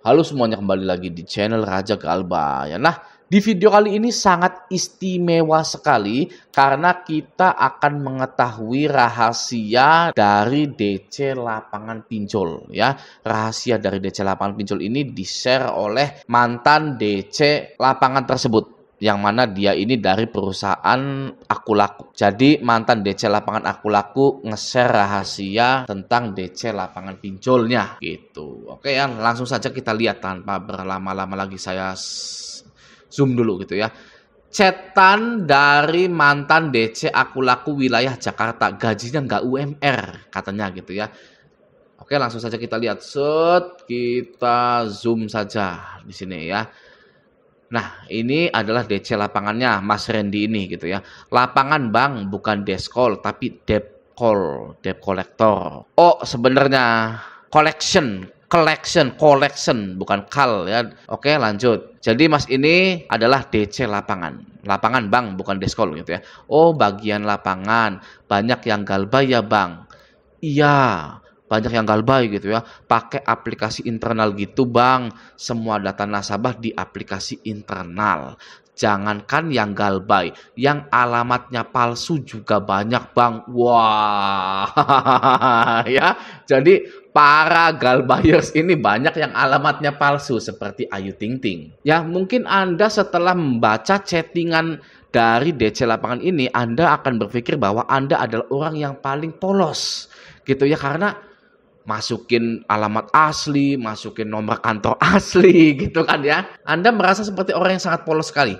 Halo semuanya, kembali lagi di channel Raja Galba ya. Nah, di video kali ini sangat istimewa sekali karena kita akan mengetahui rahasia dari DC lapangan pinjol ya. Rahasia dari DC lapangan pinjol ini di-share oleh mantan DC lapangan tersebut, yang mana dia ini dari perusahaan Aku Laku. Jadi mantan DC lapangan Aku Laku nge-share rahasia tentang DC lapangan pinjolnya gitu. Oke ya, langsung saja kita lihat tanpa berlama-lama lagi. Saya zoom dulu gitu ya. Chatan dari mantan DC Aku Laku wilayah Jakarta, gajinya nggak UMR katanya gitu ya. Oke, langsung saja kita lihat. Kita zoom saja di sini ya. Nah, ini adalah DC lapangannya Mas Randy ini gitu ya. Lapangan bang, bukan deskol tapi debt collector. Oh, sebenarnya collection, bukan call ya. Oke, lanjut. Jadi Mas ini adalah DC lapangan. Lapangan bang, bukan deskol gitu ya. Oh, bagian lapangan. Banyak yang galbay ya bang. Iya, banyak yang galbay gitu ya. Pakai aplikasi internal gitu bang. Semua data nasabah di aplikasi internal. Jangankan yang galbay, yang alamatnya palsu juga banyak bang. Wah, ya. Jadi para galbayers ini banyak yang alamatnya palsu seperti Ayu Ting Ting. Ya, mungkin Anda setelah membaca chattingan dari DC lapangan ini, Anda akan berpikir bahwa Anda adalah orang yang paling polos gitu ya, karena masukin alamat asli, masukin nomor kantor asli gitu kan ya. Anda merasa seperti orang yang sangat polos sekali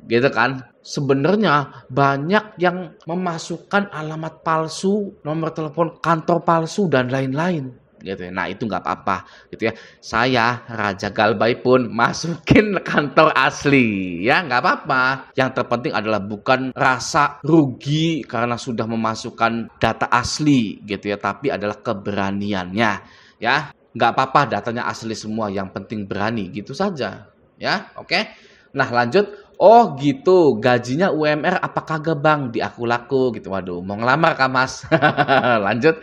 gitu kan. Sebenarnya banyak yang memasukkan alamat palsu, nomor telepon kantor palsu dan lain-lain gitu ya. Nah, itu nggak apa-apa gitu ya. Saya Raja Galbay pun masukin kantor asli ya, nggak apa-apa. Yang terpenting adalah bukan rasa rugi karena sudah memasukkan data asli gitu ya, tapi adalah keberaniannya ya. Nggak apa-apa datanya asli semua, yang penting berani gitu saja ya. Oke, nah lanjut. Oh gitu, gajinya UMR apa kagak bang di Aku Laku gitu. Waduh, mau ngelamar kah mas? Lanjut.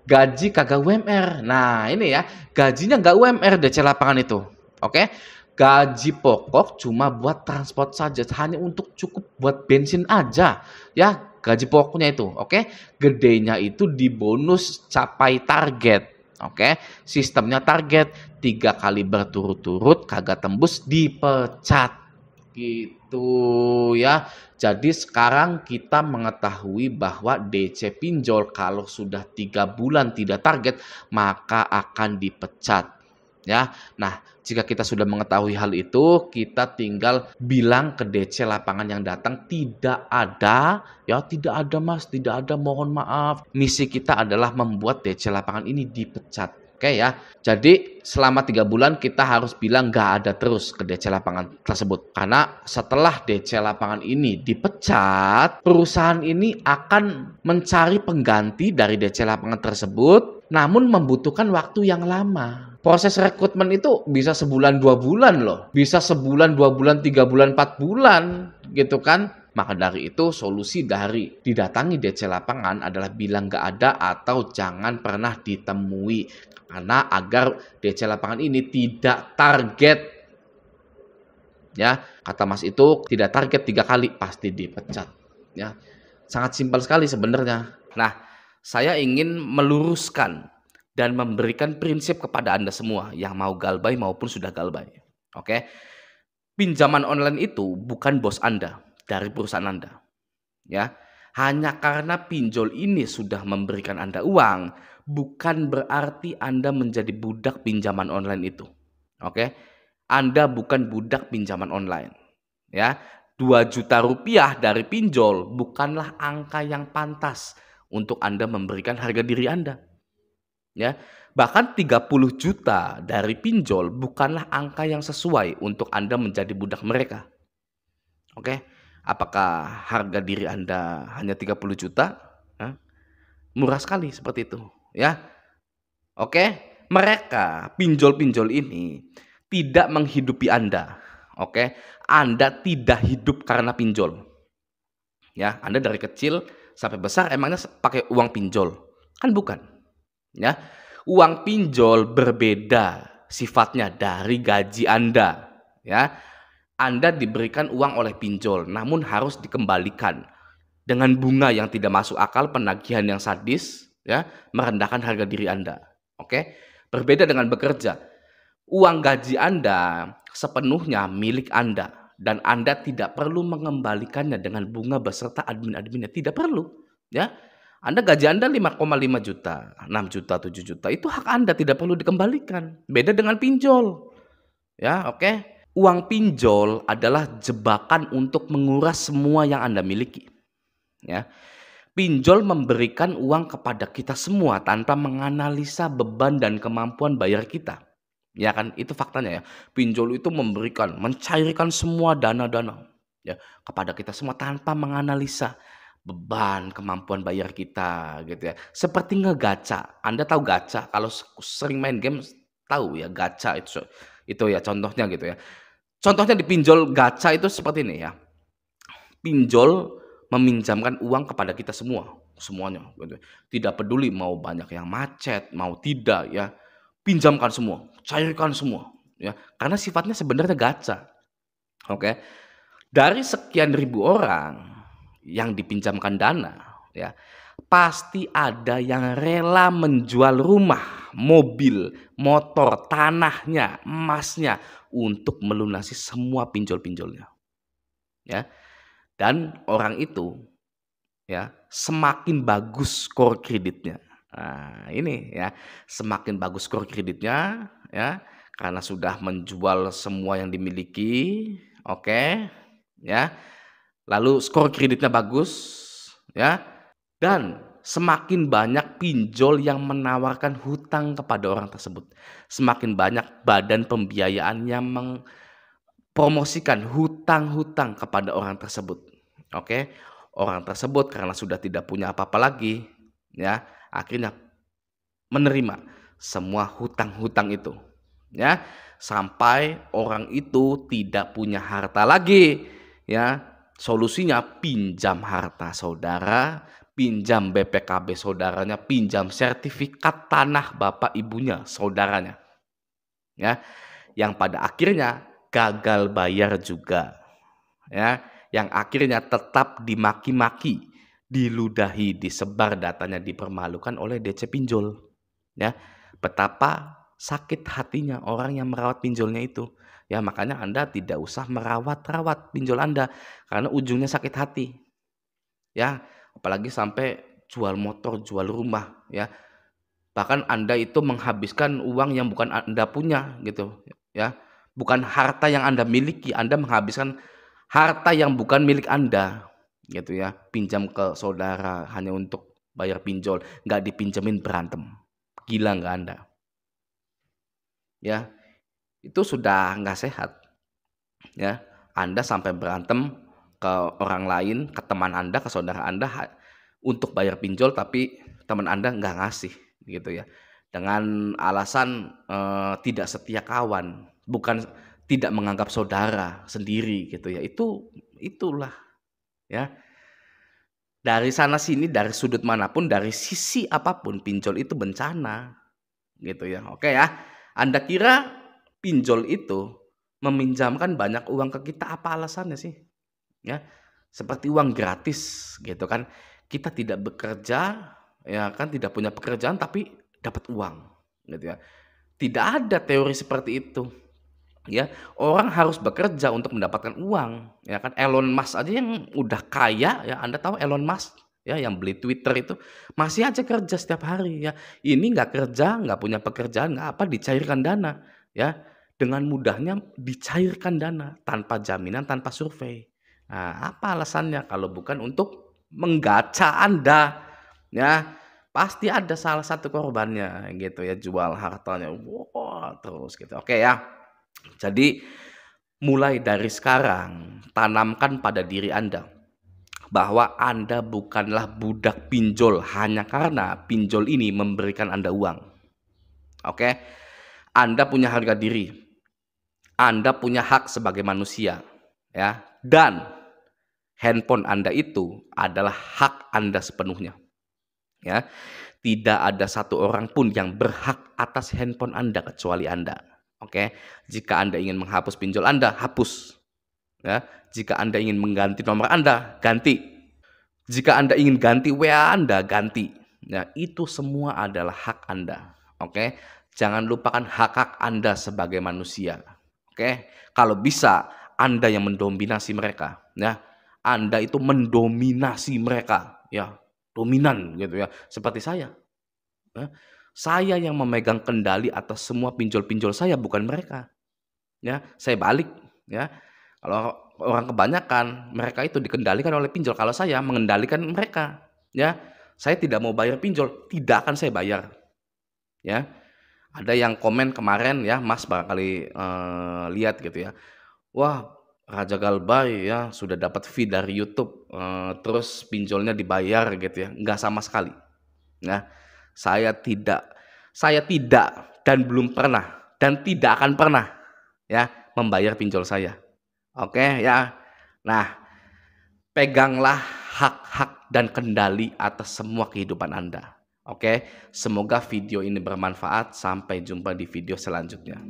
Gaji kagak UMR. Nah ini ya, gajinya nggak UMR DC lapangan itu. Oke, gaji pokok cuma buat transport saja, hanya untuk cukup buat bensin aja. Ya, gaji pokoknya itu. Oke, gedenya itu di bonus capai target. Oke, sistemnya target 3 kali berturut-turut kagak tembus dipecat. Gitu ya. Jadi sekarang kita mengetahui bahwa DC pinjol kalau sudah 3 bulan tidak target maka akan dipecat ya. Nah, jika kita sudah mengetahui hal itu, kita tinggal bilang ke DC lapangan yang datang, tidak ada ya, tidak ada mas, tidak ada, mohon maaf. Misi kita adalah membuat DC lapangan ini dipecat. Oke ya, jadi selama 3 bulan kita harus bilang nggak ada terus ke DC lapangan tersebut. Karena setelah DC lapangan ini dipecat, perusahaan ini akan mencari pengganti dari DC lapangan tersebut, namun membutuhkan waktu yang lama. Proses rekrutmen itu bisa sebulan 2 bulan loh, bisa sebulan 2 bulan 3 bulan 4 bulan gitu kan. Maka dari itu solusi dari didatangi DC lapangan adalah bilang nggak ada atau jangan pernah ditemui. Karena agar DC lapangan ini tidak target. Ya, kata Mas itu tidak target 3 kali pasti dipecat. Ya, sangat simpel sekali sebenarnya. Nah, saya ingin meluruskan dan memberikan prinsip kepada Anda semua yang mau galbay maupun sudah galbay. Oke. Pinjaman online itu bukan bos Anda dari perusahaan Anda. Ya. Hanya karena pinjol ini sudah memberikan Anda uang, bukan berarti Anda menjadi budak pinjaman online itu. Oke. Anda bukan budak pinjaman online. Ya. 2 juta rupiah dari pinjol bukanlah angka yang pantas untuk Anda memberikan harga diri Anda. Ya. Bahkan 30 juta dari pinjol bukanlah angka yang sesuai untuk Anda menjadi budak mereka. Oke. Apakah harga diri Anda hanya 30 juta? Hah? Murah sekali seperti itu, ya. Oke, mereka pinjol-pinjol ini tidak menghidupi Anda. Oke, Anda tidak hidup karena pinjol. Ya, Anda dari kecil sampai besar emangnya pakai uang pinjol? Kan bukan. Ya. Uang pinjol berbeda sifatnya dari gaji Anda, ya. Anda diberikan uang oleh pinjol, namun harus dikembalikan dengan bunga yang tidak masuk akal, penagihan yang sadis, ya, merendahkan harga diri Anda. Oke? Berbeda dengan bekerja. Uang gaji Anda sepenuhnya milik Anda dan Anda tidak perlu mengembalikannya dengan bunga beserta admin-adminnya, tidak perlu, ya. Gaji Anda 5,5 juta, 6 juta, 7 juta, itu hak Anda, tidak perlu dikembalikan. Beda dengan pinjol, ya, oke? Uang pinjol adalah jebakan untuk menguras semua yang Anda miliki, ya. Pinjol memberikan uang kepada kita semua tanpa menganalisa beban dan kemampuan bayar kita. Ya kan, itu faktanya ya. Pinjol itu mencairkan semua dana-dana ya kepada kita semua tanpa menganalisa beban, kemampuan bayar kita gitu ya. Seperti ngegaca. Anda tahu gacha? Kalau sering main game tahu ya gacha itu ya contohnya gitu ya. Contohnya di pinjol gacha itu seperti ini ya. Pinjol meminjamkan uang kepada kita semuanya gitu. Tidak peduli mau banyak yang macet, mau tidak ya. Pinjamkan semua, cairkan semua ya. Karena sifatnya sebenarnya gacha. Oke. Dari sekian ribu orang yang dipinjamkan dana ya, pasti ada yang rela menjual rumah, mobil, motor, tanahnya, emasnya untuk melunasi semua pinjol-pinjolnya. Ya. Dan orang itu ya semakin bagus skor kreditnya. Nah, ini ya, semakin bagus skor kreditnya ya karena sudah menjual semua yang dimiliki, oke, ya. Lalu skor kreditnya bagus ya dan semakin banyak pinjol yang menawarkan hutang kepada orang tersebut. Semakin banyak badan pembiayaan yang mempromosikan hutang-hutang kepada orang tersebut. Oke. Orang tersebut karena sudah tidak punya apa-apa lagi ya, akhirnya menerima semua hutang-hutang itu ya, sampai orang itu tidak punya harta lagi ya. Solusinya pinjam harta saudara, pinjam BPKB saudaranya, pinjam sertifikat tanah bapak ibunya saudaranya ya, yang pada akhirnya gagal bayar juga ya, yang akhirnya tetap dimaki-maki, diludahi, disebar datanya, dipermalukan oleh DC pinjol ya. Betapa sakit hatinya orang yang merawat pinjolnya itu ya. Makanya Anda tidak usah merawat-rawat pinjol Anda karena ujungnya sakit hati ya. Apalagi sampai jual motor, jual rumah ya. Bahkan Anda itu menghabiskan uang yang bukan Anda punya gitu ya. Bukan harta yang Anda miliki, Anda menghabiskan harta yang bukan milik Anda gitu ya. Pinjam ke saudara hanya untuk bayar pinjol, nggak dipinjemin berantem. Gila nggak Anda? Ya, itu sudah nggak sehat ya. Anda sampai berantem ke orang lain, ke teman Anda, ke saudara Anda untuk bayar pinjol, tapi teman Anda nggak ngasih gitu ya. Dengan alasan tidak setia kawan, bukan tidak menganggap saudara sendiri gitu ya. Itulah ya. Dari sana sini, dari sudut manapun, dari sisi apapun, pinjol itu bencana gitu ya. Oke ya. Anda kira pinjol itu meminjamkan banyak uang ke kita, apa alasannya sih? Ya. Seperti uang gratis gitu kan. Kita tidak bekerja ya kan, tidak punya pekerjaan tapi dapat uang gitu ya. Tidak ada teori seperti itu. Ya, orang harus bekerja untuk mendapatkan uang, ya kan. Elon Musk aja yang udah kaya ya, Anda tahu Elon Musk ya, yang beli Twitter itu masih aja kerja setiap hari ya. Ini nggak kerja, nggak punya pekerjaan, nggak apa, dicairkan dana ya. Dengan mudahnya dicairkan dana tanpa jaminan, tanpa survei. Nah, apa alasannya kalau bukan untuk menggaca Anda ya. Pasti ada salah satu korbannya gitu ya, jual hartanya. Wah, terus gitu. Oke ya. Jadi mulai dari sekarang tanamkan pada diri Anda bahwa Anda bukanlah budak pinjol hanya karena pinjol ini memberikan Anda uang. Oke? Anda punya harga diri. Anda punya hak sebagai manusia, ya. Dan handphone Anda itu adalah hak Anda sepenuhnya. Ya. Tidak ada satu orang pun yang berhak atas handphone Anda kecuali Anda. Oke, jika Anda ingin menghapus pinjol Anda, hapus. Ya, jika Anda ingin mengganti nomor Anda, ganti. Jika Anda ingin ganti WA Anda, ganti. Ya, itu semua adalah hak Anda. Oke, jangan lupakan hak-hak Anda sebagai manusia. Oke, kalau bisa Anda yang mendominasi mereka, ya. Anda itu mendominasi mereka, ya. Dominan gitu ya, seperti saya. Ya. Saya yang memegang kendali atas semua pinjol-pinjol saya, bukan mereka. Ya, saya balik, ya. Kalau orang kebanyakan mereka itu dikendalikan oleh pinjol, kalau saya mengendalikan mereka, ya. Saya tidak mau bayar pinjol, tidak akan saya bayar, ya. Ada yang komen kemarin ya, Mas barangkali lihat gitu ya. Wah, Raja Galbay ya sudah dapat fee dari YouTube, terus pinjolnya dibayar gitu ya. Enggak sama sekali. Ya, saya tidak, saya tidak dan belum pernah dan tidak akan pernah ya membayar pinjol saya. Oke ya. Nah, peganglah hak-hak dan kendali atas semua kehidupan Anda. Oke, semoga video ini bermanfaat. Sampai jumpa di video selanjutnya.